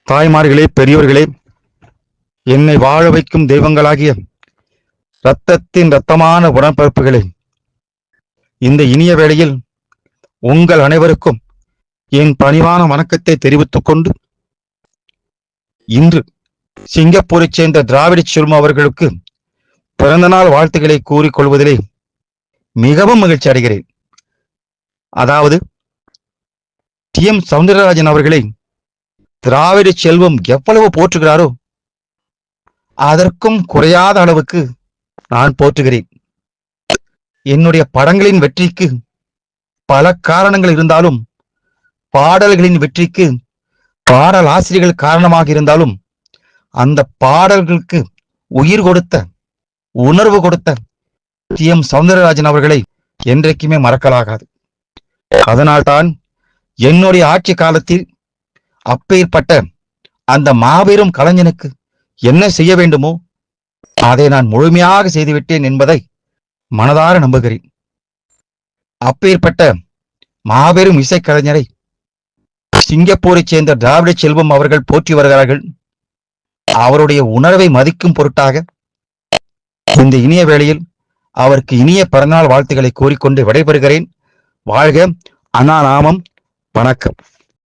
தாய்மார்களே, பெரியோர்களே, என்னை வாழ வைக்கும் தெய்வங்களாகிய இரத்தத்தின் இரத்தமான உடன்பிறப்புகளே, இந்த இனிய வேளையில் உங்கள் அனைவருக்கும் என் பணிவான வணக்கத்தை தெரிவித்துக் கொண்டு, இன்று சிங்கப்பூரைச் சேர்ந்த திராவிட செல்வம் அவர்களுக்கு பிறந்தநாள் வாழ்த்துக்களை கூறிக்கொள்வதிலே மிகவும் மகிழ்ச்சி அடைகிறேன். அதாவது டி.எம். சௌந்தரராஜன் அவர்களை திராவிட செல்வம் எவ்வளவு போற்றுகிறாரோ அதற்கும் குறையாத அளவுக்கு நான் போற்றுகிறேன். என்னுடைய படங்களின் வெற்றிக்கு பல காரணங்கள் இருந்தாலும், பாடல்களின் வெற்றிக்கு பாடல் ஆசிரியர்கள் காரணமாக இருந்தாலும், அந்த பாடல்களுக்கு உயிர் கொடுத்த, உணர்வு கொடுத்த டி.எம். சௌந்தரராஜன் அவர்களை என்றைக்குமே மறக்கலாகாது. அதனால்தான் என்னுடைய ஆட்சி காலத்தில் அப்பேற்பட்ட அந்த மாபெரும் கலைஞனுக்கு என்ன செய்ய வேண்டுமோ அதை நான் முழுமையாக செய்துவிட்டேன் என்பதை மனதார நம்புகிறேன். அப்பேற்பட்ட மாபெரும் இசைக்கலைஞரை சிங்கப்பூரைச் சேர்ந்த திராவிட செல்வம் அவர்கள் போற்றி வருகிறார்கள். அவருடைய உணர்வை மதிக்கும் பொருட்டாக இந்த இனிய வேளையில் அவருக்கு இனிய பிறந்தநாள் வாழ்த்துக்களை கூறிக்கொண்டு விடைபெறுகிறேன். வாழ்க அண்ணா நாமம். வணக்கம்.